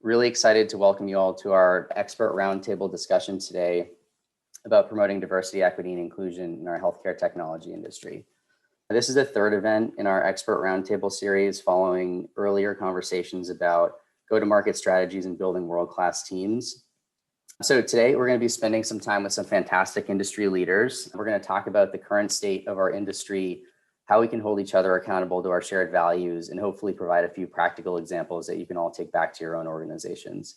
Really excited to welcome you all to our expert roundtable discussion today about promoting diversity, equity, and inclusion in our healthcare technology industry. This is the third event in our expert roundtable series following earlier conversations about go-to-market strategies and building world-class teams. So today we're going to be spending some time with some fantastic industry leaders. We're going to talk about the current state of our industry, how we can hold each other accountable to our shared values, and hopefully provide a few practical examples that you can all take back to your own organizations.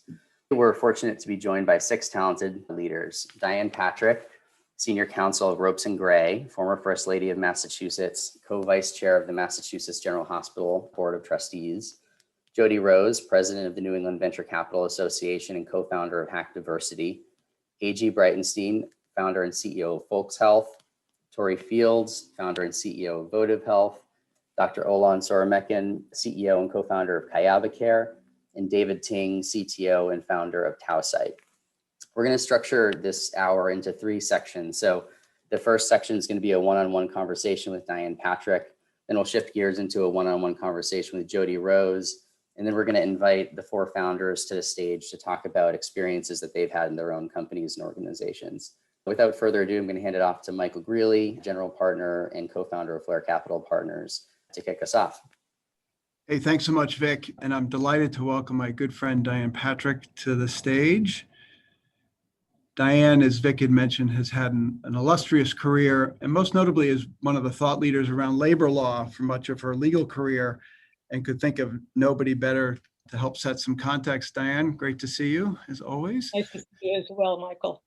We're fortunate to be joined by 6 talented leaders: Diane Patrick, Senior Counsel of Ropes and Gray, former First Lady of Massachusetts, co-vice chair of the Massachusetts General Hospital Board of Trustees; Jody Rose, president of the New England Venture Capital Association and co-founder of Hack Diversity; A.G. Breitenstein, founder and CEO of Folks Health; Tori Fields, founder and CEO of Votive Health; Dr. Olan Soromekin, CEO and co-founder of Kayaba Care; and David Ting, CTO and founder of Tausight. We're going to structure this hour into 3 sections. So the first section is going to be a one-on-one conversation with Diane Patrick. Then we'll shift gears into a one-on-one conversation with Jody Rose. And then we're going to invite the 4 founders to the stage to talk about experiences that they've had in their own companies and organizations. Without further ado, I'm going to hand it off to Michael Greeley, general partner and co-founder of Flare Capital Partners, to kick us off. Hey, thanks so much, Vic. And I'm delighted to welcome my good friend, Diane Patrick, to the stage. Diane, as Vic had mentioned, has had an illustrious career, and most notably is one of the thought leaders around labor law for much of her legal career, and could think of nobody better to help set some context. Diane, great to see you, as always. Nice to see you as well, Michael.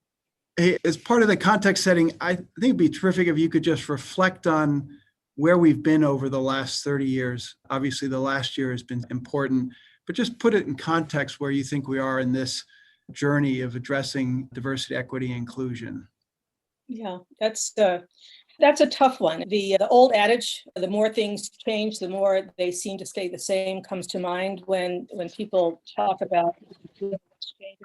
Hey, as part of the context setting, I think it'd be terrific if you could just reflect on where we've been over the last 30 years. Obviously, the last year has been important, but just put it in context where you think we are in this journey of addressing diversity, equity, and inclusion. Yeah, that's a tough one. The old adage, the more things change, the more they seem to stay the same, comes to mind when people talk about change.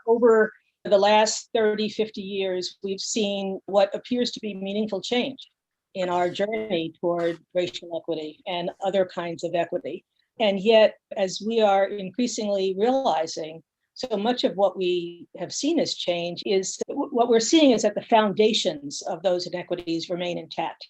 Over the last 30, 50 years, we've seen what appears to be meaningful change in our journey toward racial equity and other kinds of equity. And yet, as we are increasingly realizing, so much of what we have seen as change is what we're seeing is that the foundations of those inequities remain intact.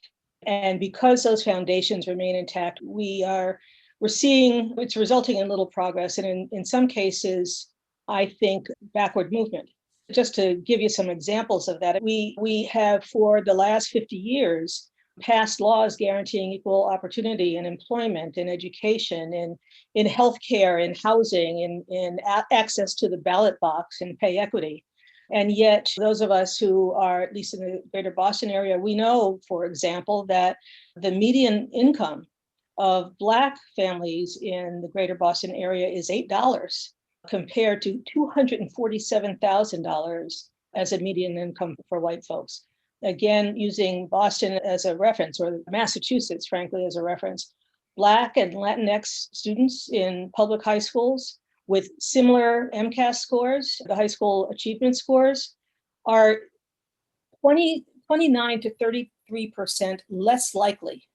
And because those foundations remain intact, we're seeing it's resulting in little progress. And in some cases, I think backward movement. Just to give you some examples of that, we have for the last 50 years passed laws guaranteeing equal opportunity in employment, in education, in healthcare, in housing, in access to the ballot box and pay equity. And yet those of us who are, at least in the greater Boston area, we know, for example, that the median income of Black families in the greater Boston area is $8 compared to $247,000 as a median income for white folks. Again, using Boston as a reference, or Massachusetts, frankly, as a reference, Black and Latinx students in public high schools with similar MCAS scores, the high school achievement scores, are 29 to 33% less likely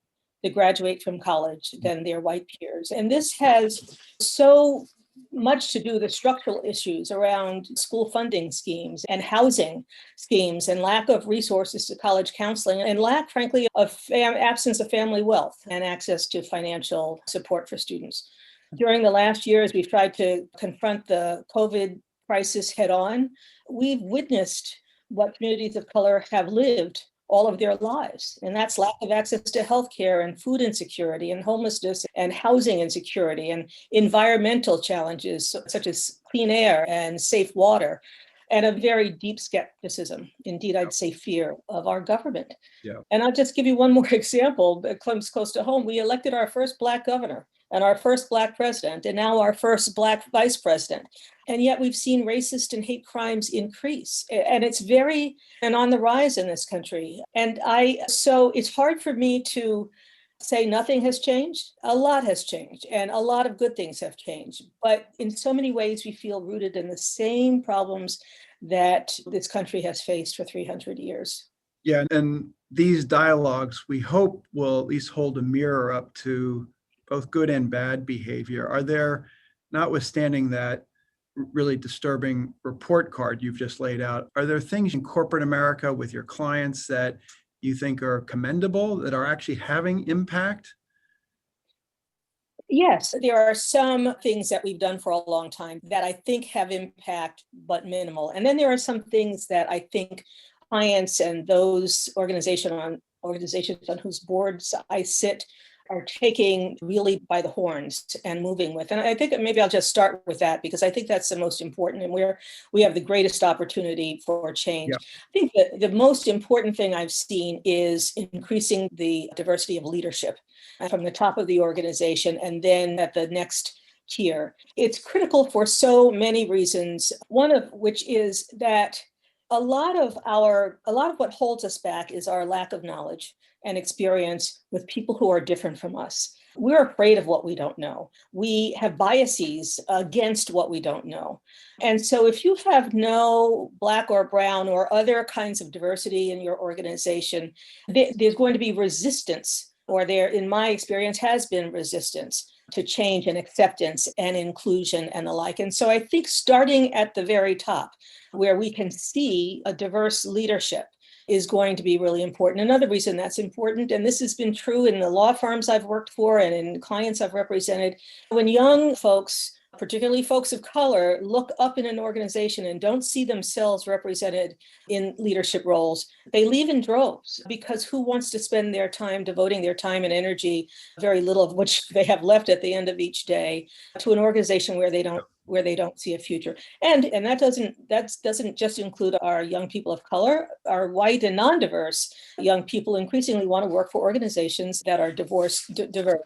to graduate from college than their white peers. And this has so much to do with the structural issues around school funding schemes and housing schemes and lack of resources to college counseling and lack, frankly, of absence of family wealth and access to financial support for students. During the last year, as we've tried to confront the COVID crisis head on, we've witnessed what communities of color have lived all of their lives. And that's lack of access to healthcare and food insecurity and homelessness and housing insecurity and environmental challenges such as clean air and safe water, and a very deep skepticism, indeed, I'd say fear of our government. Yeah. And I'll just give you one more example that comes close to home. We elected our first Black governor and our first Black president, and now our first Black vice president. And yet we've seen racist and hate crimes increase. And it's on the rise in this country. So it's hard for me to say nothing has changed. A lot has changed, and a lot of good things have changed. But in so many ways, we feel rooted in the same problems that this country has faced for 300 years. Yeah, and these dialogues, we hope, will at least hold a mirror up to both good and bad behavior. Are there, notwithstanding that, really disturbing report card you've just laid out. Are there things in corporate America with your clients that you think are commendable, that are actually having impact? Yes, there are some things that we've done for a long time that I think have impact, but minimal. And then there are some things that I think clients and those organizations on whose boards I sit are taking really by the horns and moving with. And I think that maybe I'll just start with that because I think that's the most important and where we have the greatest opportunity for change. Yeah. I think that the most important thing I've seen is increasing the diversity of leadership from the top of the organization and then at the next tier. It's critical for so many reasons, one of which is that a lot of what holds us back is our lack of knowledge and experience with people who are different from us. We're afraid of what we don't know. We have biases against what we don't know. And so if you have no Black or brown or other kinds of diversity in your organization, there's going to be resistance, or there, in my experience, has been resistance to change and acceptance and inclusion and the like. And so I think starting at the very top, where we can see a diverse leadership, is going to be really important. Another reason that's important, and this has been true in the law firms I've worked for and in clients I've represented, when young folks, particularly folks of color, look up in an organization and don't see themselves represented in leadership roles, they leave in droves because who wants to spend their time devoting their time and energy, very little of which they have left at the end of each day, to an organization where they don't see a future. And that doesn't just include our young people of color. Our white and non-diverse young people increasingly want to work for organizations that are diverse. There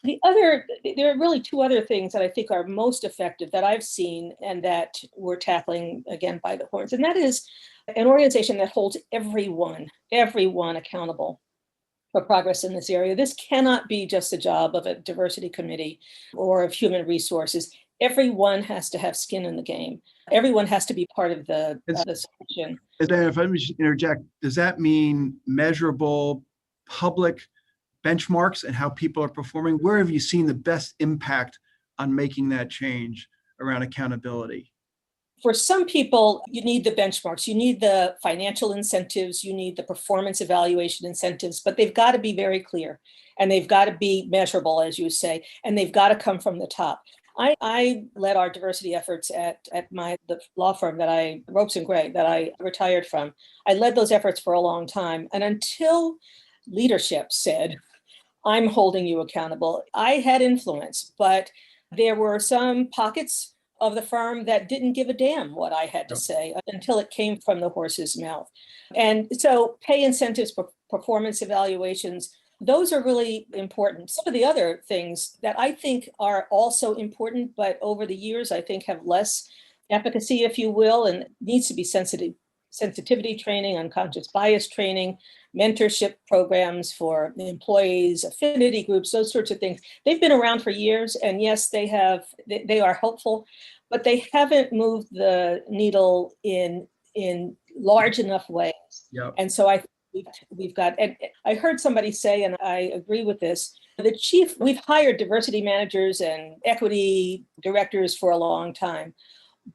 are really two other things that I think are most effective that I've seen and that we're tackling again by the horns. And that is an organization that holds everyone accountable for progress in this area. This cannot be just the job of a diversity committee or of human resources. Everyone has to have skin in the game. Everyone has to be part of the solution. Dan, if I may interject, does that mean measurable public benchmarks and how people are performing? Where have you seen the best impact on making that change around accountability? For some people, you need the benchmarks, you need the financial incentives, you need the performance evaluation incentives, but they've got to be very clear and they've got to be measurable, as you say, and they've got to come from the top. I led our diversity efforts at the law firm Ropes and Gray, that I retired from. I led those efforts for a long time. And until leadership said, I'm holding you accountable, I had influence, but there were some pockets of the firm that didn't give a damn what I had to say until it came from the horse's mouth. And so pay incentives, performance evaluations, those are really important. Some of the other things that I think are also important, but over the years, I think have less efficacy, if you will, and needs to be sensitivity training, unconscious bias training, mentorship programs for employees, affinity groups, those sorts of things. They've been around for years, and yes, they are helpful, but they haven't moved the needle in large enough ways. Yep. And so we've got, and I heard somebody say, and I agree with this, we've hired diversity managers and equity directors for a long time,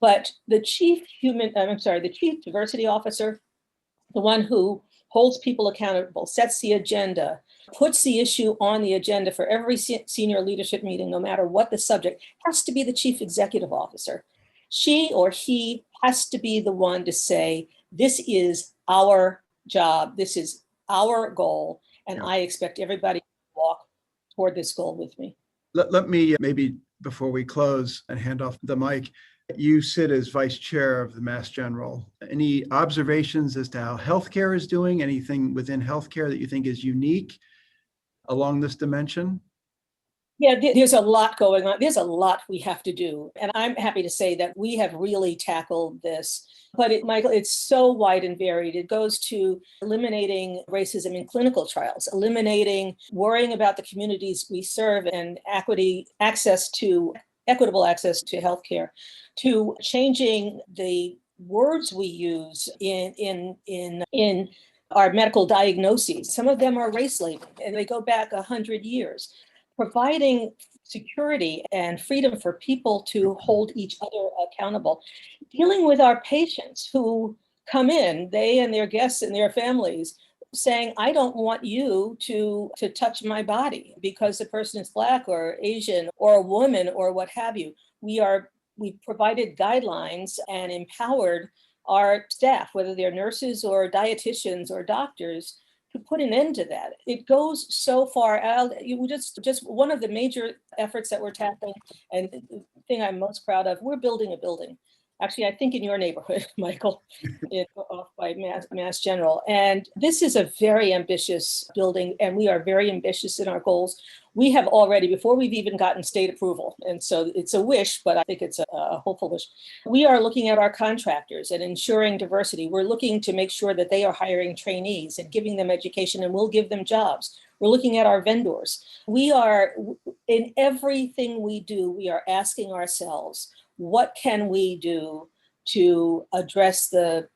but the chief diversity officer, the one who holds people accountable, sets the agenda, puts the issue on the agenda for every senior leadership meeting, no matter what the subject, has to be the chief executive officer. She or he has to be the one to say, this is our job, this is our goal, and I expect everybody to walk toward this goal with me. Let me maybe, before we close and hand off the mic, you sit as vice chair of the Mass General. Any observations as to how healthcare is doing? Anything within healthcare that you think is unique along this dimension? Yeah, there's a lot going on. There's a lot we have to do. And I'm happy to say that we have really tackled this. But Michael, it's so wide and varied. It goes to eliminating racism in clinical trials, worrying about the communities we serve and equitable access to healthcare, to changing the words we use in our medical diagnoses. Some of them are race laden and they go back 100 years. Providing security and freedom for people to hold each other accountable. Dealing with our patients who come in, they and their guests and their families, saying, I don't want you to touch my body because the person is Black or Asian or a woman or what have you. We've provided guidelines and empowered our staff, whether they're nurses or dietitians or doctors, to put an end to that. It goes so far out. You just one of the major efforts that we're tackling, and the thing I'm most proud of, we're building a building. Actually, I think in your neighborhood, Michael, off by Mass General. And this is a very ambitious building, and we are very ambitious in our goals. We have already, before we've even gotten state approval, and so it's a wish, but I think it's a hopeful wish. We are looking at our contractors and ensuring diversity. We're looking to make sure that they are hiring trainees and giving them education, and we'll give them jobs. We're looking at our vendors. We are, in everything we do, we are asking ourselves, what can we do to address the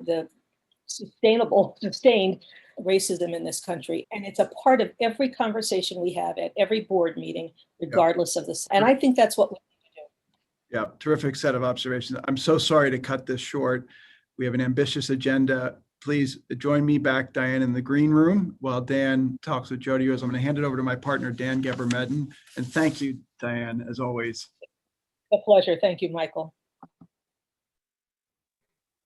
sustained racism in this country? And it's a part of every conversation we have at every board meeting, regardless of this. And I think that's what we need to do. Yeah, terrific set of observations. I'm so sorry to cut this short. We have an ambitious agenda. Please join me back, Diane, in the green room while Dan talks with Jody. I'm going to hand it over to my partner, Dan Gebremedhin. And thank you, Diane, as always. A pleasure. Thank you, Michael.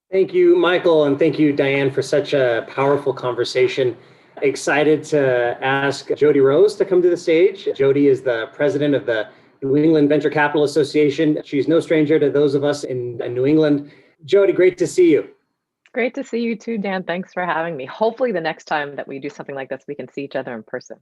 Thank you, Michael, and thank you, Diane, for such a powerful conversation. Excited to ask Jody Rose to come to the stage. Jody is the president of the New England Venture Capital Association. She's no stranger to those of us in New England. Jody, great to see you. Great to see you too, Dan. Thanks for having me. Hopefully the next time that we do something like this, we can see each other in person.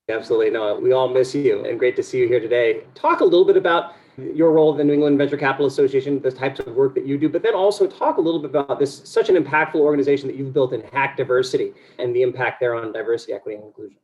Absolutely. No, we all miss you, and great to see you here today. Talk a little bit about your role in the New England Venture Capital Association, the types of work that you do, but then also talk a little bit about this, such an impactful organization that you've built in Hack Diversity and the impact there on diversity, equity, and inclusion.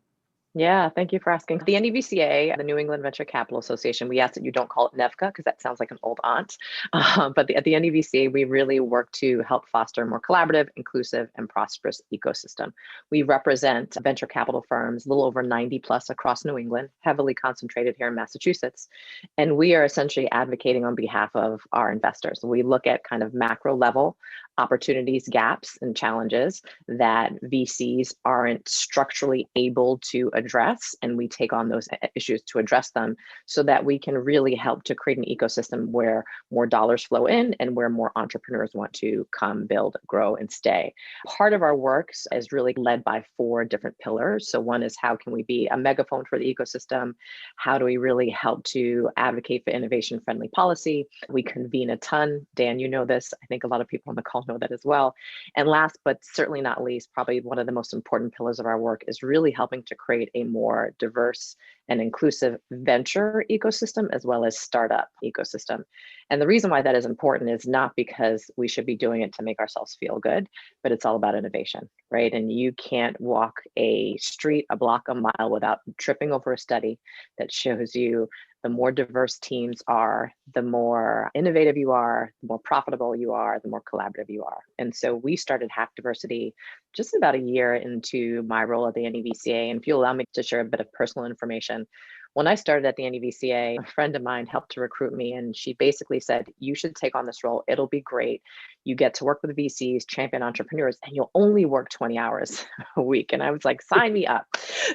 Yeah, thank you for asking. The NEVCA, the New England Venture Capital Association, we ask that you don't call it NEVCA because that sounds like an old aunt. But at the NEVCA, we really work to help foster a more collaborative, inclusive, and prosperous ecosystem. We represent venture capital firms, a little over 90 plus across New England, heavily concentrated here in Massachusetts. And we are essentially advocating on behalf of our investors. We look at kind of macro level opportunities, gaps, and challenges that VCs aren't structurally able to address, and we take on those issues to address them so that we can really help to create an ecosystem where more dollars flow in and where more entrepreneurs want to come, build, grow, and stay. Part of our work is really led by 4 different pillars. So one is, how can we be a megaphone for the ecosystem? How do we really help to advocate for innovation-friendly policy? We convene a ton. Dan, you know this. I think a lot of people on the call know that as well. And last, but certainly not least, probably one of the most important pillars of our work is really helping to create a more diverse and inclusive venture ecosystem as well as startup ecosystem. And the reason why that is important is not because we should be doing it to make ourselves feel good, but it's all about innovation, right? And you can't walk a street, a block, a mile without tripping over a study that shows you the more diverse teams are, the more innovative you are, the more profitable you are, the more collaborative you are. And so we started Hack Diversity just about a year into my role at the NEVCA. And if you allow me to share a bit of personal information, when I started at the NEVCA, a friend of mine helped to recruit me, and she basically said, you should take on this role. It'll be great. You get to work with VCs, champion entrepreneurs, and you'll only work 20 hours a week. And I was like, sign me up.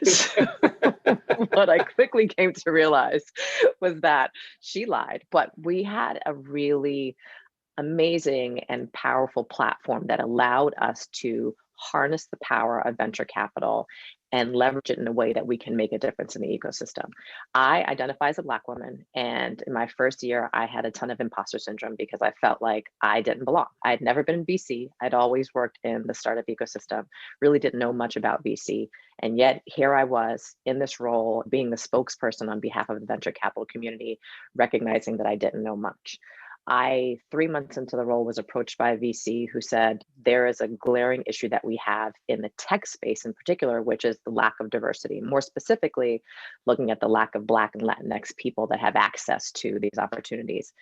So what I quickly came to realize was that she lied, but we had a really amazing and powerful platform that allowed us to harness the power of venture capital and leverage it in a way that we can make a difference in the ecosystem. I identify as a Black woman, and in my first year, I had a ton of imposter syndrome because I felt like I didn't belong. I had never been in VC. I'd always worked in the startup ecosystem, really didn't know much about VC. And yet here I was in this role, being the spokesperson on behalf of the venture capital community, recognizing that I didn't know much. 3 months into the role, was approached by a VC who said, there is a glaring issue that we have in the tech space in particular, which is the lack of diversity. More specifically, looking at the lack of Black and Latinx people that have access to these opportunities.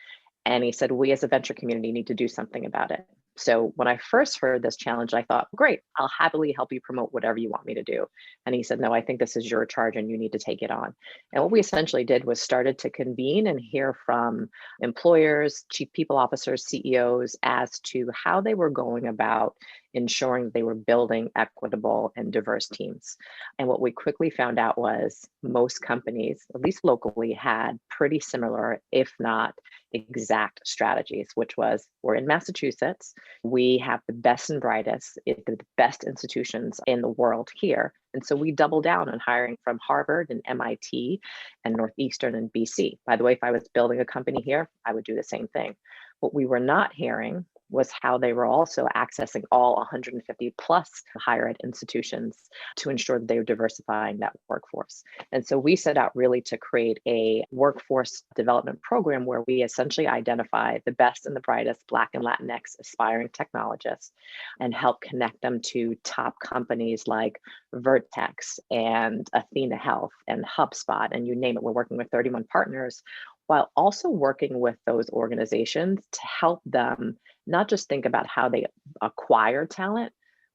And he said, we as a venture community need to do something about it. So when I first heard this challenge, I thought, great, I'll happily help you promote whatever you want me to do. And he said, no, I think this is your charge and you need to take it on. And what we essentially did was started to convene and hear from employers, chief people officers, CEOs as to how they were going about ensuring they were building equitable and diverse teams. And what we quickly found out was most companies, at least locally, had pretty similar, if not exact strategies, which was we're in Massachusetts, we have the best and brightest, the best institutions in the world here. And so we double down on hiring from Harvard and MIT and Northeastern and BC. By the way, if I was building a company here, I would do the same thing. What we were not hearing was how they were also accessing all 150 plus higher ed institutions to ensure that they were diversifying that workforce. And so we set out really to create a workforce development program where we essentially identify the best and the brightest Black and Latinx aspiring technologists and help connect them to top companies like Vertex and Athena Health and HubSpot, and you name it. We're working with 31 partners, while also working with those organizations to help them not just think about how they acquire talent,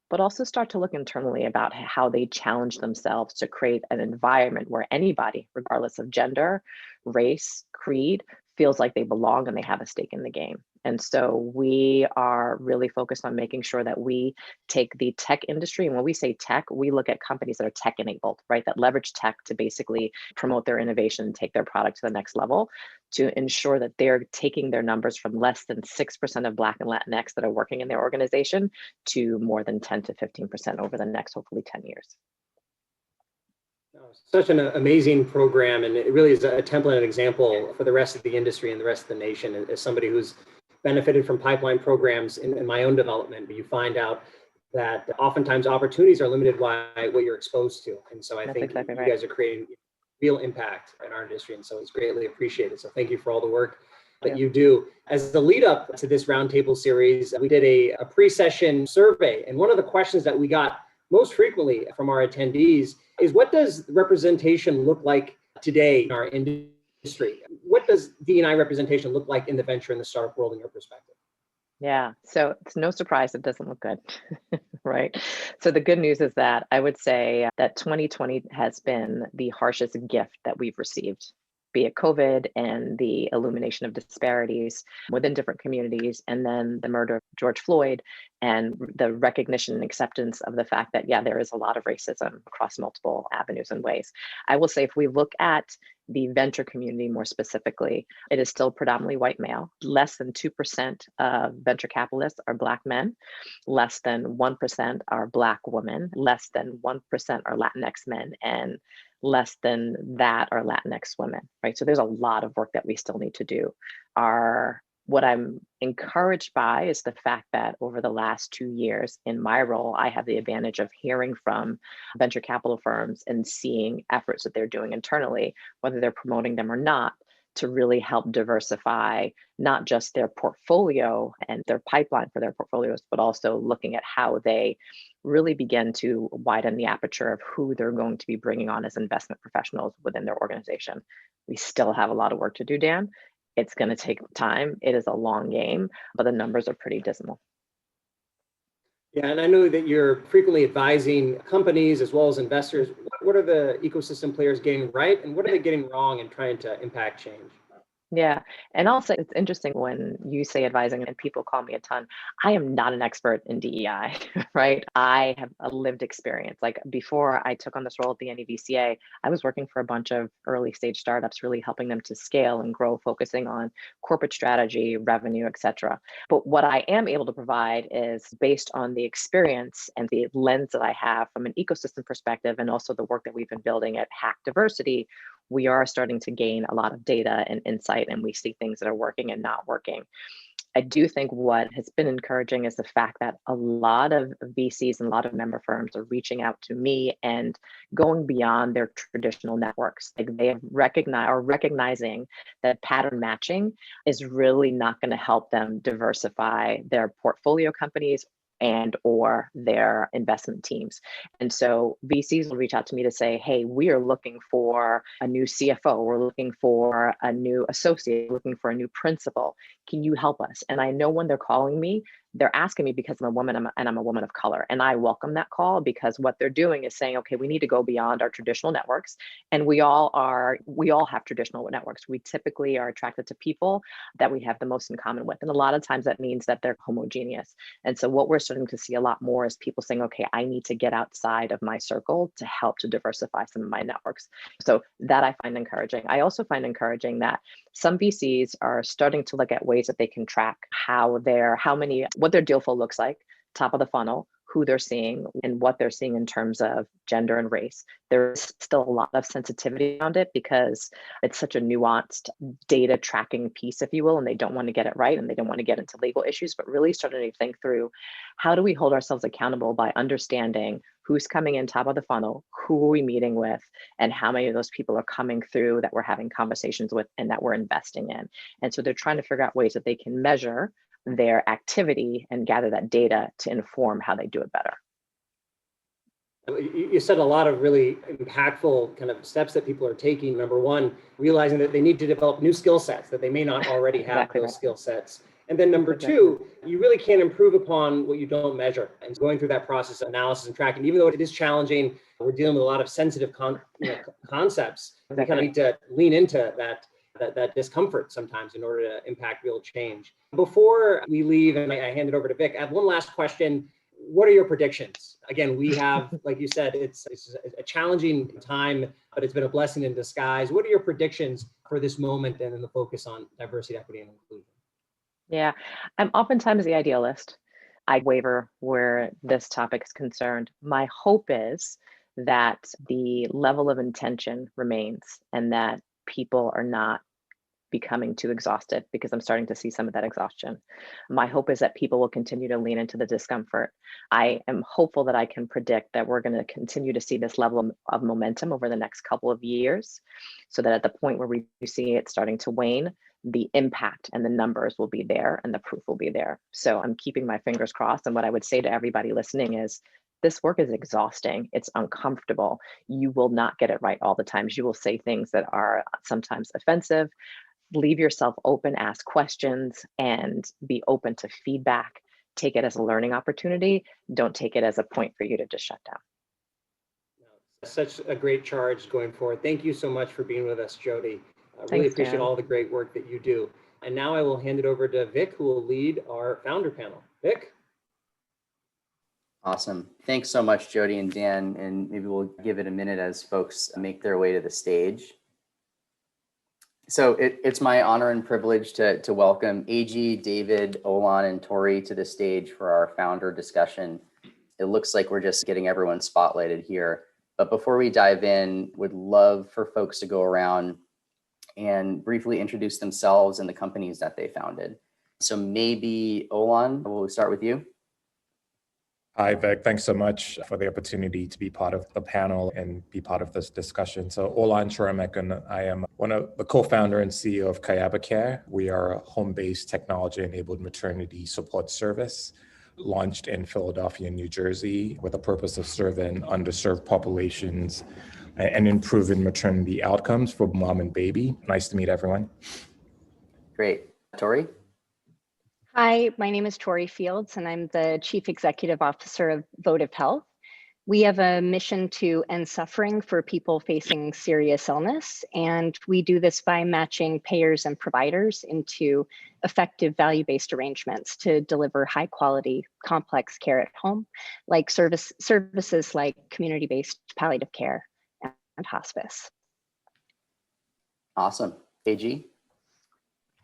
but also start to look internally about how they challenge themselves to create an environment where anybody, regardless of gender, race, creed, feels like they belong and they have a stake in the game. And so we are really focused on making sure that we take the tech industry. And when we say tech, we look at companies that are tech enabled, right? That leverage tech to basically promote their innovation and take their product to the next level, to ensure that they're taking their numbers from less than 6% of Black and Latinx that are working in their organization to more than 10 to 15% over the next, hopefully 10 years. Such an amazing program, and it really is a template and example for the rest of the industry and the rest of the nation. As somebody who's benefited from pipeline programs in my own development, you find out that oftentimes opportunities are limited by what you're exposed to. And so I That's think exactly you right. guys are creating real impact in our industry. And so it's greatly appreciated. So thank you for all the work that you do. As the lead up to this roundtable series, we did a pre-session survey. And one of the questions that we got most frequently from our attendees is, what does representation look like today in our industry? What does DE&I representation look like in the venture and the startup world in your perspective? Yeah, so it's no surprise it doesn't look good, right? So the good news is that I would say that 2020 has been the harshest gift that we've received, be it COVID and the illumination of disparities within different communities, and then the murder of George Floyd and the recognition and acceptance of the fact that, yeah, there is a lot of racism across multiple avenues and ways. I will say, if we look at the venture community more specifically, it is still predominantly white male. Less than 2% of venture capitalists are Black men. Less than 1% are Black women. Less than 1% are Latinx men. And less than that are Latinx women, right? So there's a lot of work that we still need to do. What I'm encouraged by is the fact that over the last 2 years in my role, I have the advantage of hearing from venture capital firms and seeing efforts that they're doing internally, whether they're promoting them or not, to really help diversify not just their portfolio and their pipeline for their portfolios, but also looking at how they really begin to widen the aperture of who they're going to be bringing on as investment professionals within their organization. We still have a lot of work to do, Dan. It's going to take time. It is a long game, but the numbers are pretty dismal. Yeah, and I know that you're frequently advising companies as well as investors. What are the ecosystem players getting right, and what are they getting wrong in trying to impact change? Yeah. And also, it's interesting when you say advising and people call me a ton. I am not an expert in DEI, right? I have a lived experience. Like before I took on this role at the NEVCA, I was working for a bunch of early stage startups, really helping them to scale and grow, focusing on corporate strategy, revenue, et cetera. But what I am able to provide is based on the experience and the lens that I have from an ecosystem perspective, and also the work that we've been building at Hack Diversity. We are starting to gain a lot of data and insight, and we see things that are working and not working. I do think what has been encouraging is the fact that a lot of VCs and a lot of member firms are reaching out to me and going beyond their traditional networks. Like they have recognizing that pattern matching is really not going to help them diversify their portfolio companies and or their investment teams. And so VCs will reach out to me to say, hey, we are looking for a new CFO. We're looking for a new associate, looking for a new principal. Can you help us? And I know when they're calling me, they're asking me because I'm a woman and I'm a woman of color. And I welcome that call, because what they're doing is saying, okay, we need to go beyond our traditional networks. And we all have traditional networks. We typically are attracted to people that we have the most in common with. And a lot of times that means that they're homogeneous. And so what we're starting to see a lot more is people saying, okay, I need to get outside of my circle to help to diversify some of my networks. So that I find encouraging. I also find encouraging that some VCs are starting to look at ways that they can track what their deal flow looks like, top of the funnel, who they're seeing, and what they're seeing in terms of gender and race. There's still a lot of sensitivity around it because it's such a nuanced data tracking piece, if you will, and they don't want to get it right and they don't want to get into legal issues, but really starting to think through, how do we hold ourselves accountable by understanding who's coming in top of the funnel, who are we meeting with, and how many of those people are coming through that we're having conversations with and that we're investing in. And so they're trying to figure out ways that they can measure their activity and gather that data to inform how they do it better. You said a lot of really impactful kind of steps that people are taking. Number one, realizing that they need to develop new skill sets, that they may not already have Exactly those right. skill sets. And then number two, you really can't improve upon what you don't measure. And going through that process of analysis and tracking, even though it is challenging, we're dealing with a lot of sensitive concepts. We kind of need to lean into that discomfort sometimes in order to impact real change. Before we leave and I hand it over to Vic, I have one last question. What are your predictions? Again, we have, like you said, it's a challenging time, but it's been a blessing in disguise. What are your predictions for this moment and then the focus on diversity, equity, and inclusion? Yeah, I'm oftentimes the idealist. I waver where this topic is concerned. My hope is that the level of intention remains and that people are not becoming too exhausted, because I'm starting to see some of that exhaustion. My hope is that people will continue to lean into the discomfort. I am hopeful that I can predict that we're going to continue to see this level of momentum over the next couple of years, so that at the point where we see it starting to wane, the impact and the numbers will be there and the proof will be there. So I'm keeping my fingers crossed. And what I would say to everybody listening is, this work is exhausting. It's uncomfortable. You will not get it right all the times. You will say things that are sometimes offensive. Leave yourself open, ask questions, and be open to feedback. Take it as a learning opportunity. Don't take it as a point for you to just shut down. Such a great charge going forward. Thank you so much for being with us, Jody. I really Thanks, appreciate Dan. all the great work that you do. And now I will hand it over to Vic, who will lead our founder panel. Vic? Awesome. Thanks so much, Jody and Dan. And maybe we'll give it a minute as folks make their way to the stage. So it's my honor and privilege to welcome AG, David, Olan, and Tori to the stage for our founder discussion. It looks like we're just getting everyone spotlighted here. But before we dive in, would love for folks to go around and briefly introduce themselves and the companies that they founded. So maybe Olan, we'll start with you. Hi, Vic. Thanks so much for the opportunity to be part of the panel and be part of this discussion. So Olan Cheremek, I am one of the co-founder and CEO of Kayaba Care. We are a home-based technology-enabled maternity support service launched in Philadelphia, New Jersey, with the purpose of serving underserved populations and improving maternity outcomes for mom and baby. Nice to meet everyone. Great. Tori? Hi, my name is Tori Fields, and I'm the Chief Executive Officer of Votive Health. We have a mission to end suffering for people facing serious illness, and we do this by matching payers and providers into effective value-based arrangements to deliver high-quality, complex care at home, like services like community-based palliative care and hospice. Awesome. AG?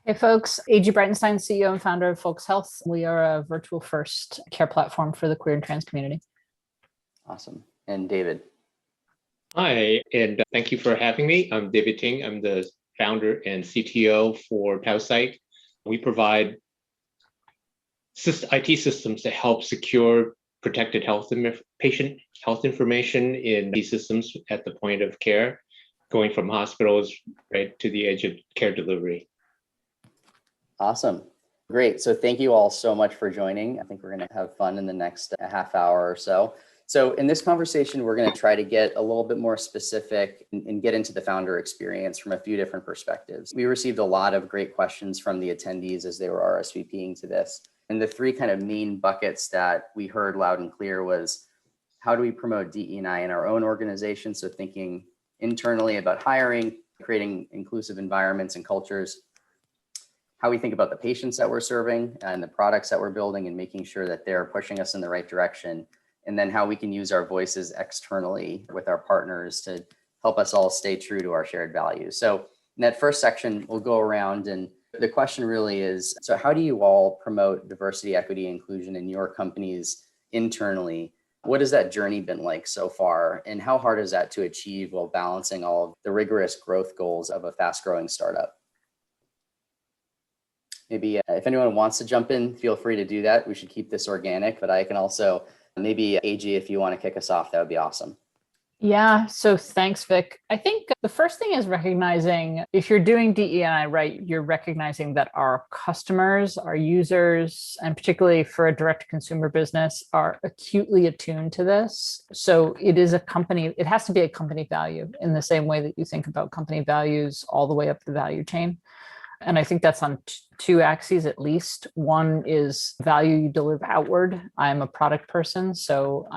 Hey folks, A.G. Breitenstein, CEO and founder of Folks Health. We are a virtual first care platform for the queer and trans community. Awesome. And David? Hi, and thank you for having me. I'm David Ting. I'm the founder and CTO for Pausight. We provide IT systems to help secure protected patient health information in these systems at the point of care, going from hospitals right to the edge of care delivery. Awesome. Great. So thank you all so much for joining. I think we're going to have fun in the next half hour or so. So in this conversation, we're going to try to get a little bit more specific and get into the founder experience from a few different perspectives. We received a lot of great questions from the attendees as they were RSVPing to this. And the three kind of main buckets that we heard loud and clear was, how do we promote DE&I in our own organization? So thinking internally about hiring, creating inclusive environments and cultures, how we think about the patients that we're serving and the products that we're building and making sure that they're pushing us in the right direction. And then how we can use our voices externally with our partners to help us all stay true to our shared values. So in that first section, we'll go around, and the question really is, so how do you all promote diversity, equity, inclusion in your companies internally? What has that journey been like so far? And how hard is that to achieve while balancing all of the rigorous growth goals of a fast-growing startup? Maybe if anyone wants to jump in, feel free to do that. We should keep this organic, but I can also, maybe AG, if you want to kick us off, that would be awesome. Yeah, so thanks, Vic. I think the first thing is recognizing, if you're doing DE&I right, you're recognizing that our customers, our users, and particularly for a direct consumer business, are acutely attuned to this. So it is a company, it has to be a company value in the same way that you think about company values all the way up the value chain. And I think that's on two axes at least. One is value you deliver outward. I'm a product person, so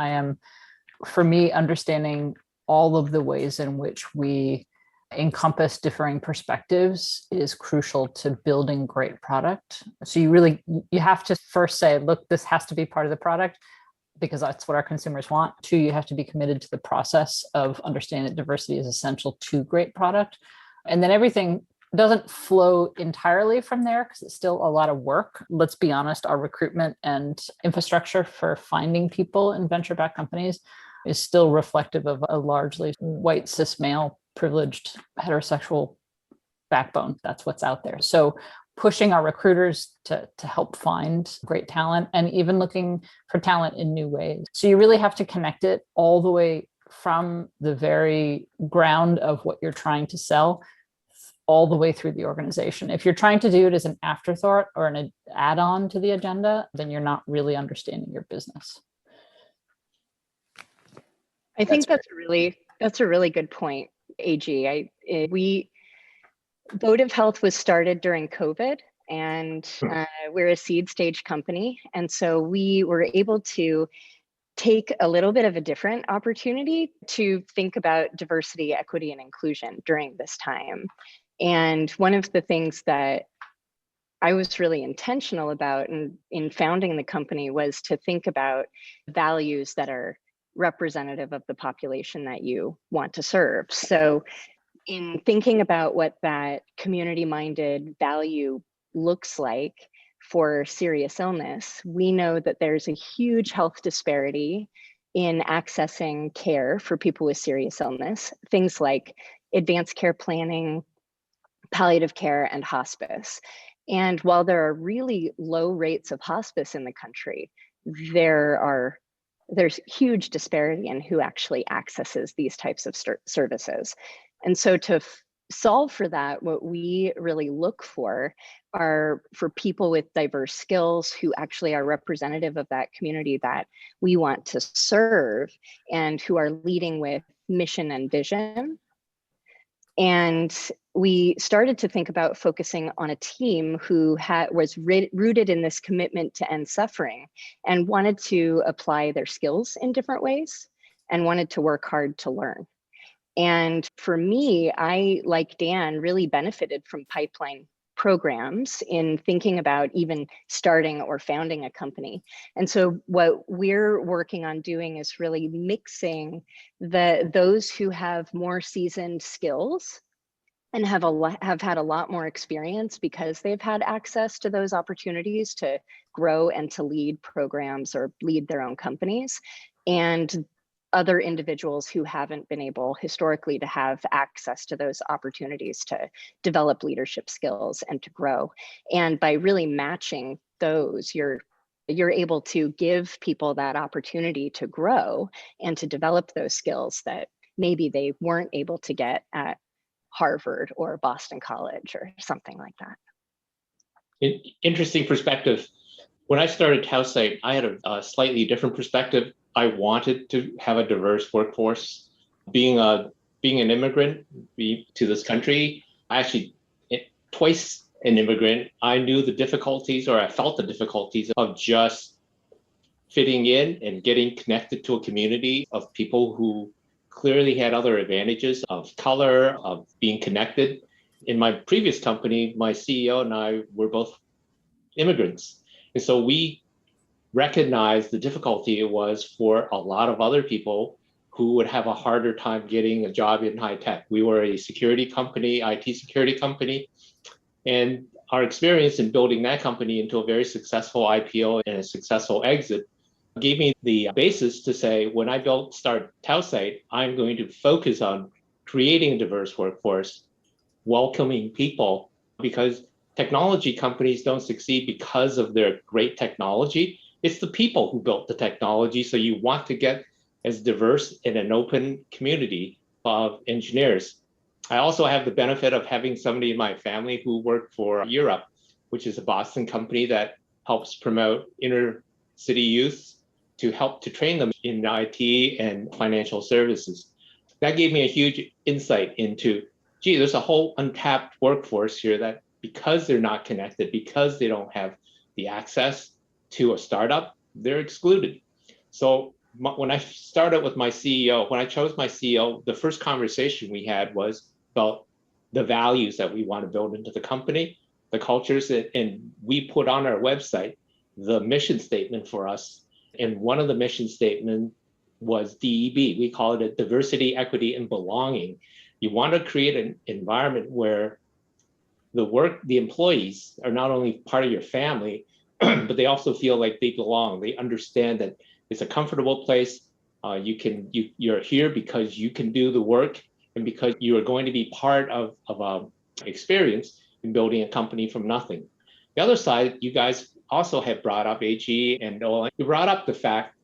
for me, understanding all of the ways in which we encompass differing perspectives is crucial to building great product. So you have to first say, look, this has to be part of the product because that's what our consumers want. Two, you have to be committed to the process of understanding that diversity is essential to great product. And then everything doesn't flow entirely from there because it's still a lot of work. Let's be honest, our recruitment and infrastructure for finding people in venture-backed companies is still reflective of a largely white, cis male, privileged, heterosexual backbone. That's what's out there. So pushing our recruiters to help find great talent and even looking for talent in new ways. So you really have to connect it all the way from the very ground of what you're trying to sell all the way through the organization. If you're trying to do it as an afterthought or an add-on to the agenda, then you're not really understanding your business. I think that's a really good point, AG. Votive Health was started during COVID, and we're a seed stage company. And so we were able to take a little bit of a different opportunity to think about diversity, equity, and inclusion during this time. And one of the things that I was really intentional about in founding the company was to think about values that are representative of the population that you want to serve. So in thinking about what that community-minded value looks like for serious illness, we know that there's a huge health disparity in accessing care for people with serious illness, things like advanced care planning, palliative care, and hospice. And while there are really low rates of hospice in the country, there's huge disparity in who actually accesses these types of services. And so to solve for that, what we really look for are for people with diverse skills who actually are representative of that community that we want to serve and who are leading with mission and vision. And we started to think about focusing on a team who was rooted in this commitment to end suffering and wanted to apply their skills in different ways and wanted to work hard to learn. And for me, I, like Dan, really benefited from pipeline programs in thinking about even starting or founding a company. And so what we're working on doing is really mixing those who have more seasoned skills and have had a lot more experience because they've had access to those opportunities to grow and to lead programs or lead their own companies, and other individuals who haven't been able historically to have access to those opportunities to develop leadership skills and to grow. And by really matching those, you're able to give people that opportunity to grow and to develop those skills that maybe they weren't able to get at Harvard or Boston College or something like that. Interesting perspective. When I started HealthTech, I had a slightly different perspective. I wanted to have a diverse workforce. Being an immigrant to this country, I actually twice an immigrant, I knew the difficulties, or I felt the difficulties of just fitting in and getting connected to a community of people who clearly had other advantages of color, of being connected. In my previous company, my CEO and I were both immigrants. And so we recognized the difficulty it was for a lot of other people who would have a harder time getting a job in high tech. We were a security company, IT security company, and our experience in building that company into a very successful IPO and a successful exit gave me the basis to say, when I start Tausight, I'm going to focus on creating a diverse workforce, welcoming people, because technology companies don't succeed because of their great technology. It's the people who built the technology. So you want to get as diverse in an open community of engineers. I also have the benefit of having somebody in my family who worked for Europe, which is a Boston company that helps promote inner city youth to help to train them in IT and financial services. That gave me a huge insight into, gee, there's a whole untapped workforce here that, because they're not connected, because they don't have the access to a startup, they're excluded. So when I started with my CEO, when I chose my CEO, the first conversation we had was about the values that we want to build into the company, the cultures, and we put on our website the mission statement for us. And one of the mission statement was DEB. We call it a diversity, equity, and belonging. You want to create an environment where the employees are not only part of your family, but they also feel like they belong. They understand that it's a comfortable place. You're here because you can do the work and because you are going to be part of an experience in building a company from nothing. The other side, you guys also have brought up, AG and Nolan, you brought up the fact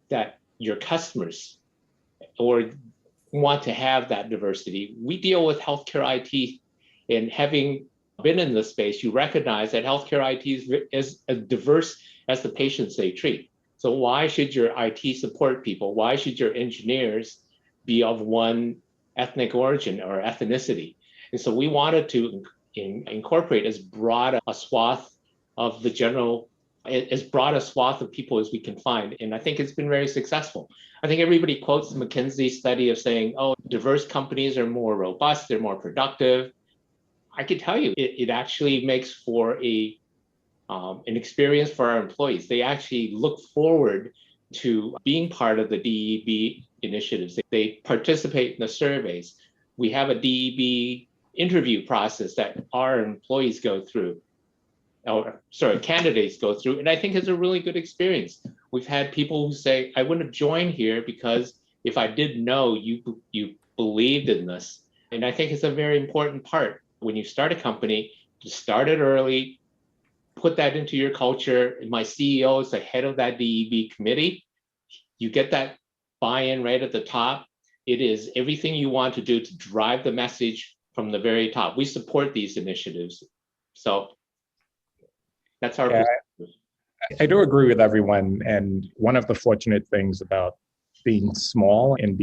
that your customers want to have that diversity. We deal with healthcare IT, and having been in this space, you recognize that healthcare IT is as diverse as the patients they treat. So why should your IT support people, why should your engineers be of one ethnic origin or ethnicity? And so we wanted to incorporate as broad a swath of as broad a swath of people as we can find. And I think it's been very successful. I think everybody quotes the McKinsey study of saying, oh, diverse companies are more robust, they're more productive. I can tell you, it actually makes for an experience for our employees. They actually look forward to being part of the DEB initiatives. They participate in the surveys. We have a DEB interview process that our employees go through. Candidates go through, and I think it's a really good experience. We've had people who say, I wouldn't have joined here because if I didn't know you believed in this. And I think it's a very important part when you start a company to start it early, put that into your culture. My CEO is the head of that DEB committee. You get that buy-in right at the top. It is everything you want to do to drive the message from the very top. We support these initiatives. So that's our perspective. I do agree with everyone. And one of the fortunate things about being small and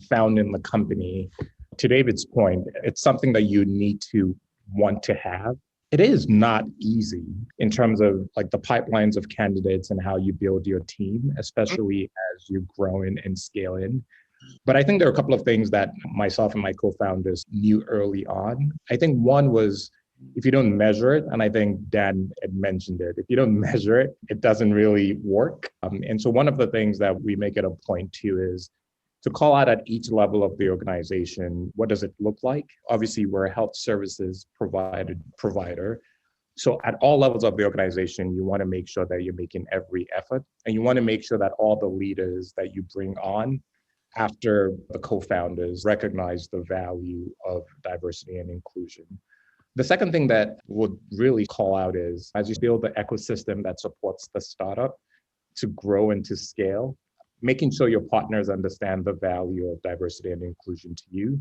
founding the company, to David's point, it's something that you need to want to have. It is not easy in terms of like the pipelines of candidates and how you build your team, especially as you grow and scale in. But I think there are a couple of things that myself and my co-founders knew early on. I think one was, if you don't measure it, and I think Dan had mentioned it, if you don't measure it, it doesn't really work. And so one of the things that we make it a point to is to call out at each level of the organization, what does it look like? Obviously, we're a health services provider. So at all levels of the organization, you want to make sure that you're making every effort, and you want to make sure that all the leaders that you bring on after the co-founders recognize the value of diversity and inclusion. The second thing that would really call out is, as you build the ecosystem that supports the startup to grow and to scale, making sure your partners understand the value of diversity and inclusion to you.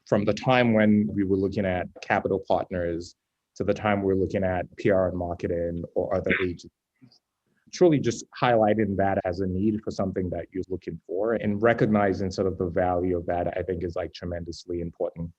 From the time when we were looking at capital partners to the time we're looking at PR and marketing or other agencies, truly just highlighting that as a need for something that you're looking for and recognizing sort of the value of that, I think is like tremendously important.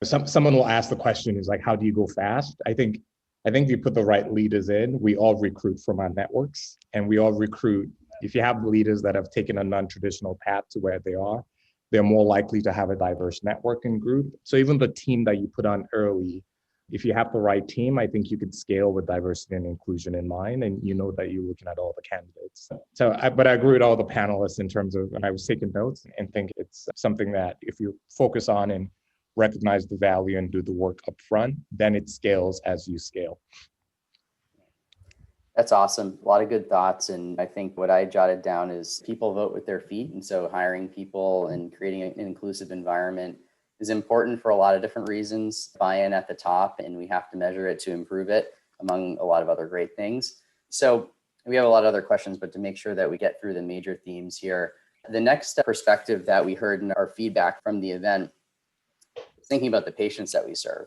Someone will ask the question is like, how do you go fast? I think if you put the right leaders in, we all recruit from our networks, and we all recruit. If you have leaders that have taken a non-traditional path to where they are, they're more likely to have a diverse networking group. So even the team that you put on early, if you have the right team, I think you could scale with diversity and inclusion in mind, and you know that you're looking at all the candidates. But I agree with all the panelists in terms of, and I was taking notes and think it's something that if you focus on and recognize the value and do the work up front, then it scales as you scale. That's awesome. A lot of good thoughts. And I think what I jotted down is people vote with their feet. And so hiring people and creating an inclusive environment is important for a lot of different reasons. Buy-in at the top, and we have to measure it to improve it, among a lot of other great things. So we have a lot of other questions, but to make sure that we get through the major themes here, the next perspective that we heard in our feedback from the event, thinking about the patients that we serve.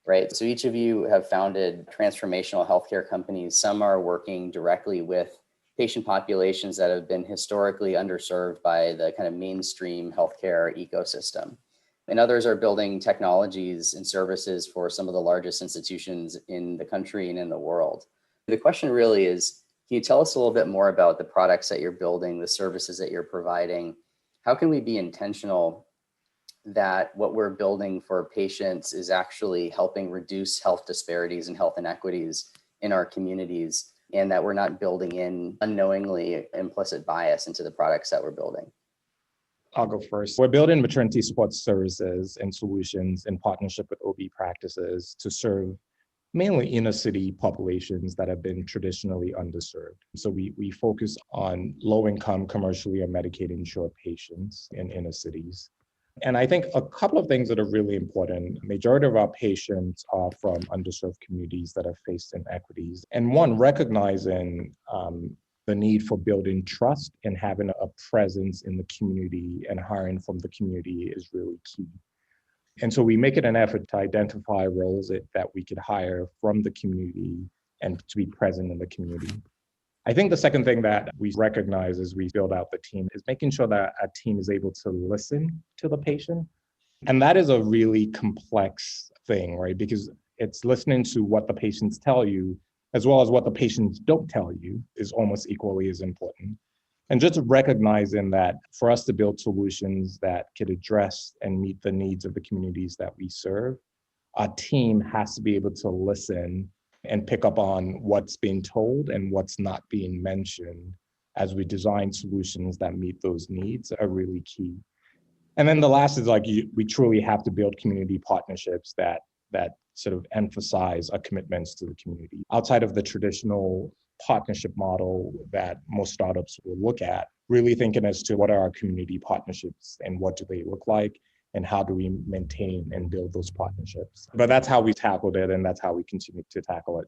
Right. So each of you have founded transformational healthcare companies. Some are working directly with patient populations that have been historically underserved by the kind of mainstream healthcare ecosystem. And others are building technologies and services for some of the largest institutions in the country and in the world. The question really is, can you tell us a little bit more about the products that you're building, the services that you're providing? How can we be intentional that what we're building for patients is actually helping reduce health disparities and health inequities in our communities, and that we're not building in unknowingly implicit bias into the products that we're building? I'll go first. We're building maternity support services and solutions in partnership with OB practices to serve mainly inner city populations that have been traditionally underserved. So we focus on low-income, commercially or Medicaid insured patients in inner cities. And I think a couple of things that are really important. Majority of our patients are from underserved communities that have faced inequities. And one, recognizing the need for building trust and having a presence in the community and hiring from the community is really key. And so we make it an effort to identify roles that we could hire from the community and to be present in the community. I think the second thing that we recognize as we build out the team is making sure that our team is able to listen to the patient. And that is a really complex thing, right? Because it's listening to what the patients tell you, as well as what the patients don't tell you, is almost equally as important. And just recognizing that for us to build solutions that could address and meet the needs of the communities that we serve, our team has to be able to listen and pick up on what's being told and what's not being mentioned as we design solutions that meet those needs are really key. And then the last is like, we truly have to build community partnerships that sort of emphasize our commitments to the community. Outside of the traditional partnership model that most startups will look at, really thinking as to what are our community partnerships and what do they look like, and how do we maintain and build those partnerships. But that's how we tackled it, and that's how we continue to tackle it.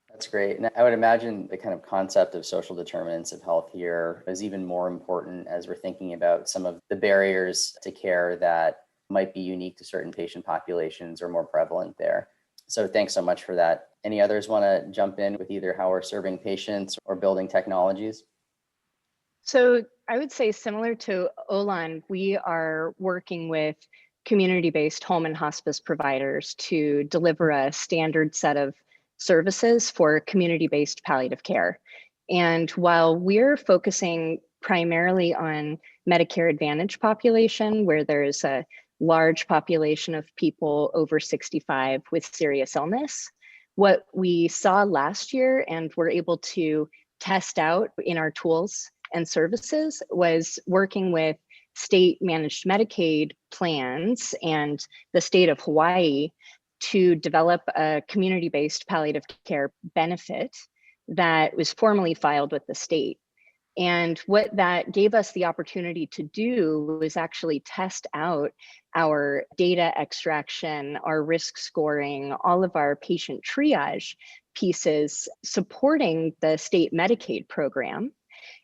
That's great. And I would imagine the kind of concept of social determinants of health here is even more important as we're thinking about some of the barriers to care that might be unique to certain patient populations or more prevalent there. So thanks so much for that. Any others want to jump in with either how we're serving patients or building technologies? So I would say similar to Olan, we are working with community-based home and hospice providers to deliver a standard set of services for community-based palliative care. And while we're focusing primarily on Medicare Advantage population, where there's a large population of people over 65 with serious illness, what we saw last year and were able to test out in our tools and services was working with state managed Medicaid plans and the state of Hawaii to develop a community-based palliative care benefit that was formally filed with the state. And what that gave us the opportunity to do was actually test out our data extraction, our risk scoring, all of our patient triage pieces supporting the state Medicaid program.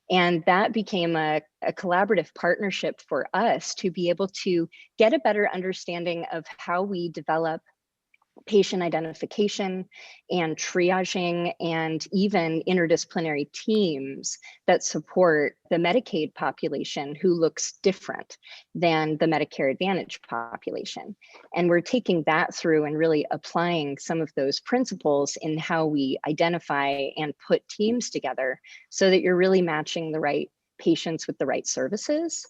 And that became a collaborative partnership for us to be able to get a better understanding of how we develop patient identification and triaging, and even interdisciplinary teams that support the Medicaid population who looks different than the Medicare Advantage population. And we're taking that through and really applying some of those principles in how we identify and put teams together so that you're really matching the right patients with the right services.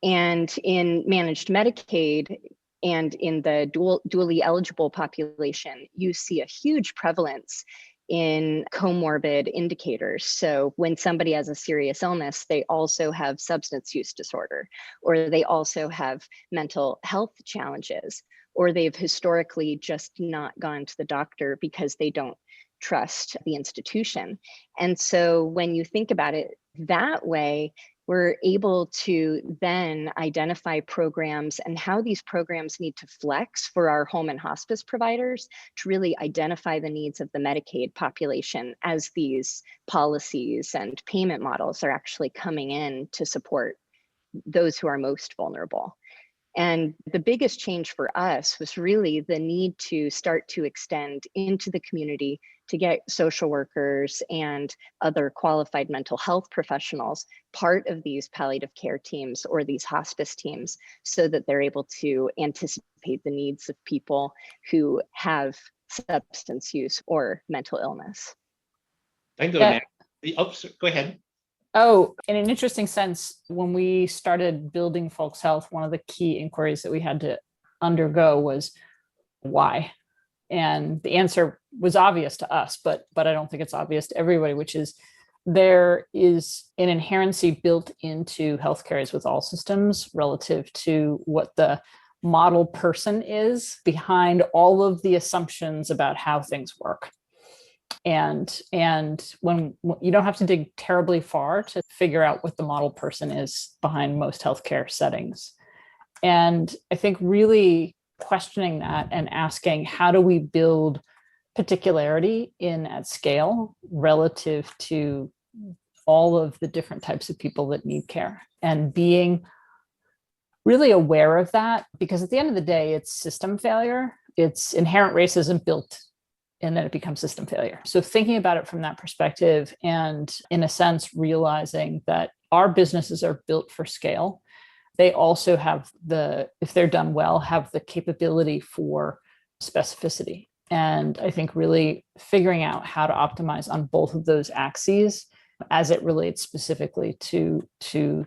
And in managed Medicaid, and in the dually eligible population, you see a huge prevalence in comorbid indicators. So when somebody has a serious illness, they also have substance use disorder, or they also have mental health challenges, or they've historically just not gone to the doctor because they don't trust the institution. And so when you think about it that way, we're able to then identify programs and how these programs need to flex for our home and hospice providers to really identify the needs of the Medicaid population as these policies and payment models are actually coming in to support those who are most vulnerable. And the biggest change for us was really the need to start to extend into the community to get social workers and other qualified mental health professionals part of these palliative care teams or these hospice teams so that they're able to anticipate the needs of people who have substance use or mental illness. I can go Yeah. next. Oh, go ahead. Oh, in an interesting sense, when we started building Folks Health, one of the key inquiries that we had to undergo was why? And the answer was obvious to us, but I don't think it's obvious to everybody, which is there is an inherency built into healthcare as with all systems relative to what the model person is behind all of the assumptions about how things work. And when you don't have to dig terribly far to figure out what the model person is behind most healthcare settings. And I think really questioning that and asking, how do we build particularity in at scale relative to all of the different types of people that need care, and being really aware of that, because at the end of the day, it's system failure. It's inherent racism built, and then it becomes system failure. So thinking about it from that perspective, and in a sense, realizing that our businesses are built for scale. They also have if they're done well, have the capability for specificity. And I think really figuring out how to optimize on both of those axes as it relates specifically to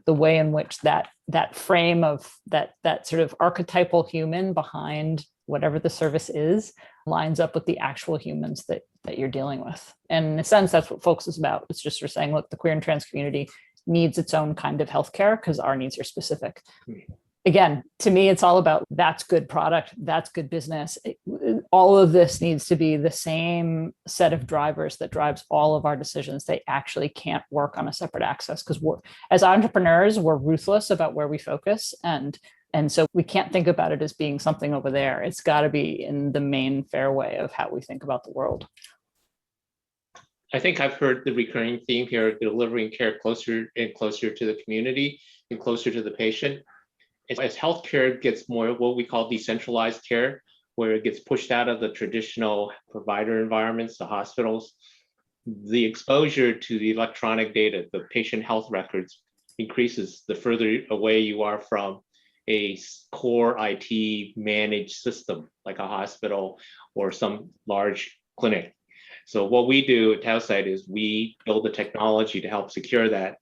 the way in which that frame of that sort of archetypal human behind whatever the service is lines up with the actual humans that you're dealing with. And in a sense, that's what Folks is about. It's just for saying, look, the queer and trans community needs its own kind of healthcare because our needs are specific. Again, to me, it's all about that's good product, that's good business. All of this needs to be the same set of drivers that drives all of our decisions. They actually can't work on a separate axis because as entrepreneurs, we're ruthless about where we focus. And so we can't think about it as being something over there. It's got to be in the main fairway of how we think about the world. I think I've heard the recurring theme here, delivering care closer and closer to the community and closer to the patient. As healthcare gets more what we call decentralized care, where it gets pushed out of the traditional provider environments, the hospitals, the exposure to the electronic data, the patient health records increases the further away you are from a core IT managed system like a hospital or some large clinic. So what we do at Healthsite is we build the technology to help secure that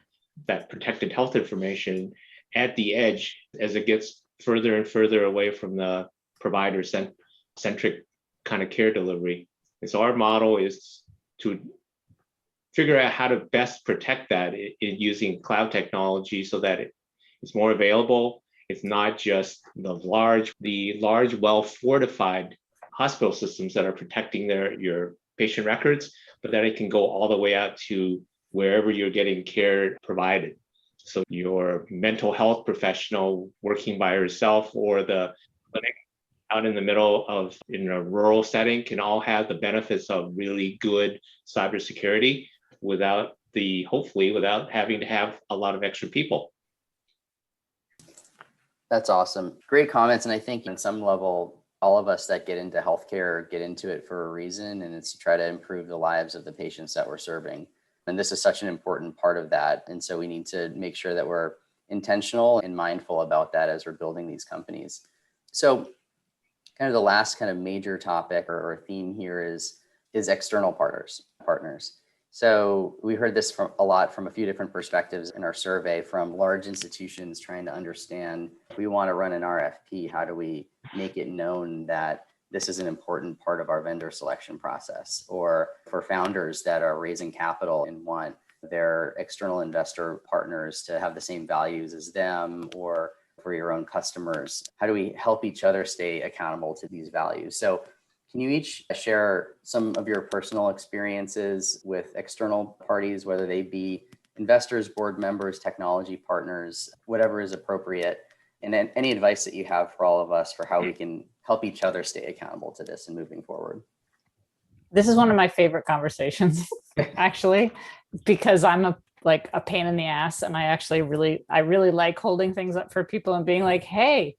protected health information at the edge as it gets further and further away from the provider-centric kind of care delivery. And so our model is to figure out how to best protect that in using cloud technology so that it's more available. It's not just the large, well-fortified hospital systems that are protecting your patient records, but that it can go all the way out to wherever you're getting care provided. So your mental health professional working by herself or the clinic out in the middle of in a rural setting can all have the benefits of really good cybersecurity hopefully without having to have a lot of extra people. That's awesome. Great comments. And I think on some level, all of us that get into healthcare get into it for a reason, and it's to try to improve the lives of the patients that we're serving. And this is such an important part of that. And so we need to make sure that we're intentional and mindful about that as we're building these companies. So kind of the last kind of major topic or theme here is external partners. So we heard this from a lot from a few different perspectives in our survey, from large institutions trying to understand, if we want to run an RFP, how do we make it known that this is an important part of our vendor selection process? Or for founders that are raising capital and want their external investor partners to have the same values as them, or for your own customers, how do we help each other stay accountable to these values? So can you each share some of your personal experiences with external parties, whether they be investors, board members, technology partners, whatever is appropriate, and then any advice that you have for all of us for how we can help each other stay accountable to this and moving forward? This is one of my favorite conversations, actually, because I'm a pain in the ass, and I really like holding things up for people and being like, hey,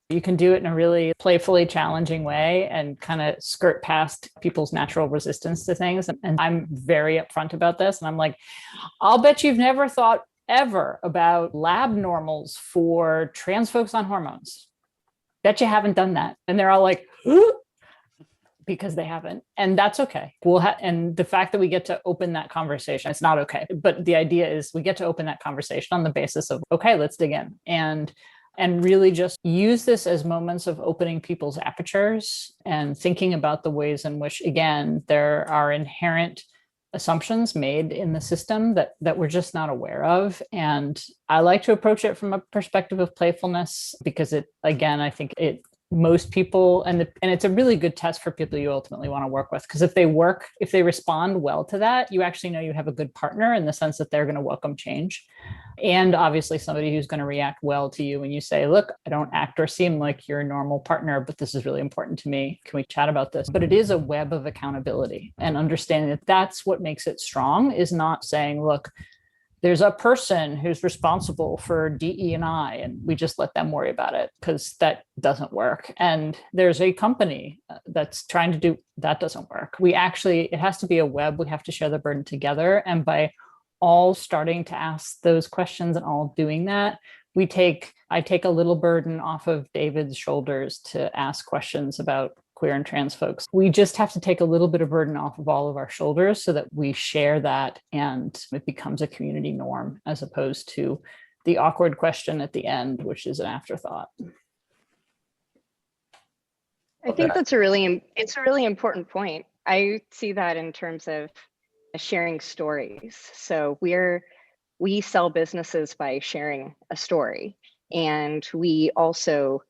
you can do it in a really playfully challenging way and kind of skirt past people's natural resistance to things. And I'm very upfront about this. And I'm like, I'll bet you've never thought ever about lab normals for trans folks on hormones. Bet you haven't done that. And they're all like, because they haven't. And that's okay. And the fact that we get to open that conversation, it's not okay. But the idea is we get to open that conversation on the basis of, okay, let's dig in. And really just use this as moments of opening people's apertures and thinking about the ways in which, again, there are inherent assumptions made in the system that we're just not aware of. And I like to approach it from a perspective of playfulness, because I think most people, and it's a really good test for people you ultimately want to work with, because if they respond well to that, you actually know you have a good partner in the sense that they're going to welcome change. And obviously somebody who's going to react well to you when you say, look, I don't act or seem like your normal partner, but this is really important to me. Can we chat about this? But it is a web of accountability, and understanding that that's what makes it strong, is not saying, look, there's a person who's responsible for DE&I and we just let them worry about it, because that doesn't work. And there's a company that's trying to do that, doesn't work. It has to be a web. We have to share the burden together. And by all starting to ask those questions and all doing that, I take a little burden off of David's shoulders to ask questions about queer and trans folks. We just have to take a little bit of burden off of all of our shoulders so that we share that and it becomes a community norm, as opposed to the awkward question at the end, which is an afterthought. I think it's a really important point. I see that in terms of sharing stories. So we sell businesses by sharing a story, and we also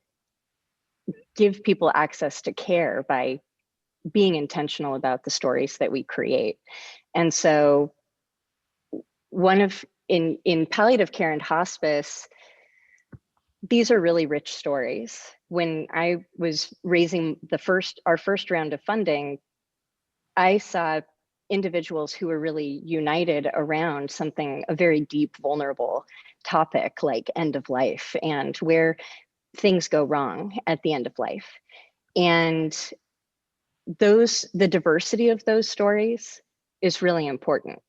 give people access to care by being intentional about the stories that we create. And so in palliative care and hospice, these are really rich stories. When I was raising our first round of funding, I saw individuals who were really united around a very deep, vulnerable topic like end of life, and where things go wrong at the end of life. And the diversity of those stories is really important.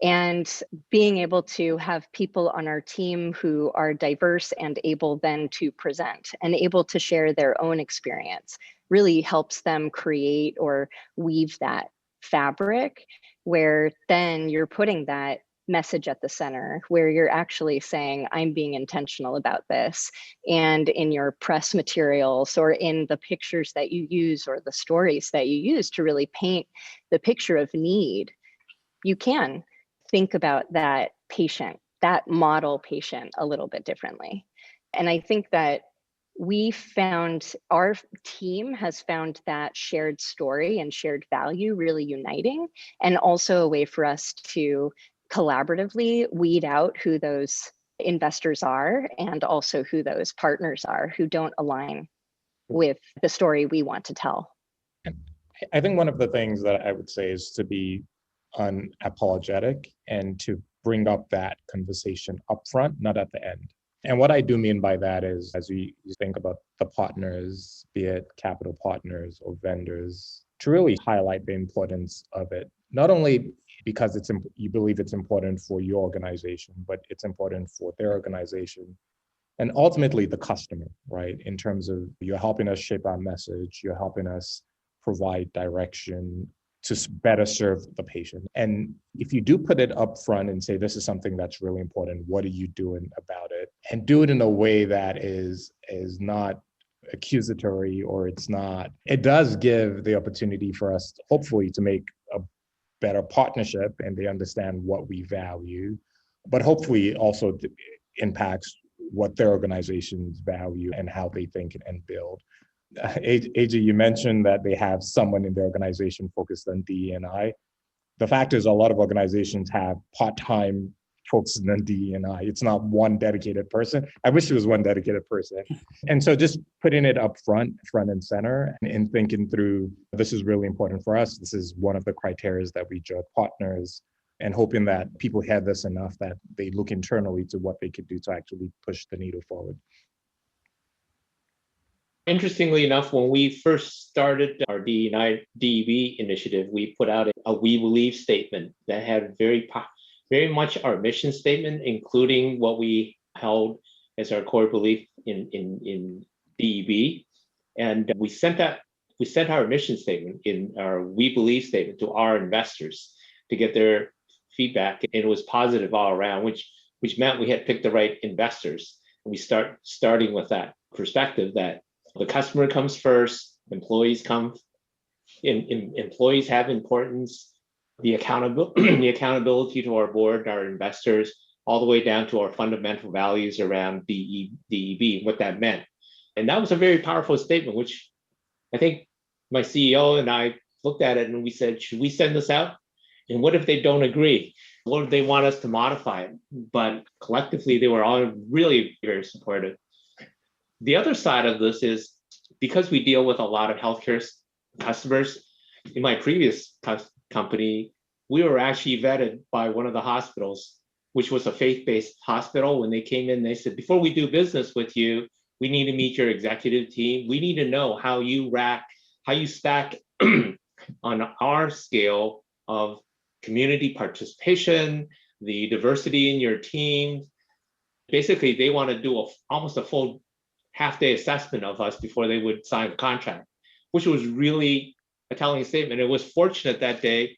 And being able to have people on our team who are diverse and able then to present and able to share their own experience really helps them create or weave that fabric, where then you're putting that message at the center, where you're actually saying, I'm being intentional about this. And in your press materials or in the pictures that you use or the stories that you use to really paint the picture of need, you can think about that patient, that model patient, a little bit differently. And I think that our team has found that shared story and shared value really uniting, and also a way for us to collaboratively weed out who those investors are and also who those partners are who don't align with the story we want to tell. I think one of the things that I would say is to be unapologetic and to bring up that conversation upfront, not at the end. And what I do mean by that is, as you think about the partners, be it capital partners or vendors, to really highlight the importance of it, not only because you believe it's important for your organization, but it's important for their organization and ultimately the customer, right? In terms of you're helping us shape our message, you're helping us provide direction to better serve the patient. And if you do put it up front and say, this is something that's really important, what are you doing about it? And do it in a way that is not accusatory, or it does give the opportunity for us, hopefully, to make a better partnership and they understand what we value, but hopefully also impacts what their organizations value and how they think and build. AJ, you mentioned that they have someone in their organization focused on DE&I. The fact is, a lot of organizations have part-time folks in DE&I. It's not one dedicated person. I wish it was one dedicated person. And so just putting it up front and center, and thinking through, this is really important for us. This is one of the criteria that we judge partners, and hoping that people hear this enough that they look internally to what they could do to actually push the needle forward. Interestingly enough, when we first started our DE&I DEB initiative, we put out a We Believe statement that had very much our mission statement, including what we held as our core belief in DEB. And we sent our mission statement in our We Believe statement to our investors to get their feedback. And it was positive all around, which meant we had picked the right investors. And we starting with that perspective that the customer comes first, employees employees have importance, the accountability to our board, our investors, all the way down to our fundamental values around DEB, what that meant. And that was a very powerful statement, which I think my CEO and I looked at it and we said, should we send this out? And what if they don't agree? What if they want us to modify it? But collectively, they were all really very supportive. The other side of this is, because we deal with a lot of healthcare customers, in my previous company, we were actually vetted by one of the hospitals, which was a faith-based hospital. When they came in, they said, before we do business with you, we need to meet your executive team. We need to know how you stack on our scale of community participation, the diversity in your team. Basically, they want to do almost a full half-day assessment of us before they would sign a contract, which was really a telling statement. It was fortunate that day.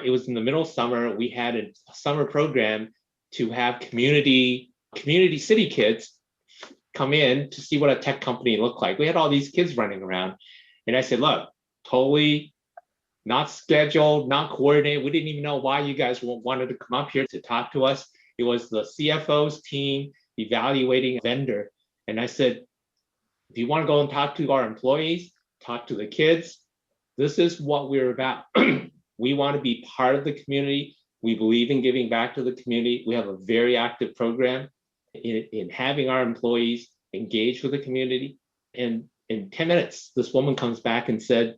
It was in the middle of summer. We had a summer program to have community city kids come in to see what a tech company looked like. We had all these kids running around. And I said, look, totally not scheduled, not coordinated. We didn't even know why you guys wanted to come up here to talk to us. It was the CFO's team evaluating a vendor. And I said, if you want to go and talk to our employees, talk to the kids, this is what we're about. We want to be part of the community. We believe in giving back to the community. We have a very active program in having our employees engage with the community. And in 10 minutes, this woman comes back and said,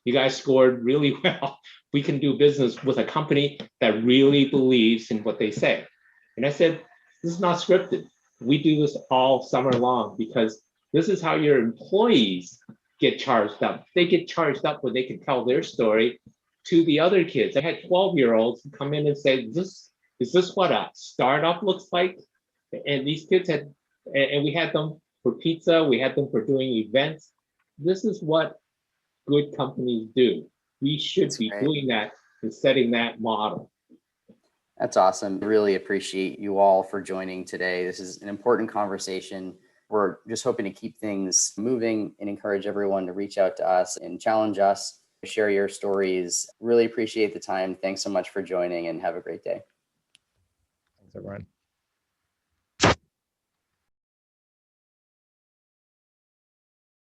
you guys scored really well. We can do business with a company that really believes in what they say. And I said, this is not scripted. We do this all summer long because this is how your employees get charged up. They get charged up when they can tell their story to the other kids. I had 12-year-olds come in and say, is this what a startup looks like? And these kids and we had them for pizza. We had them for doing events. This is what good companies do. We should be doing that and setting that model. That's awesome. Really appreciate you all for joining today. This is an important conversation. We're just hoping to keep things moving and encourage everyone to reach out to us and challenge us, share your stories. Really appreciate the time. Thanks so much for joining and have a great day. Thanks, everyone.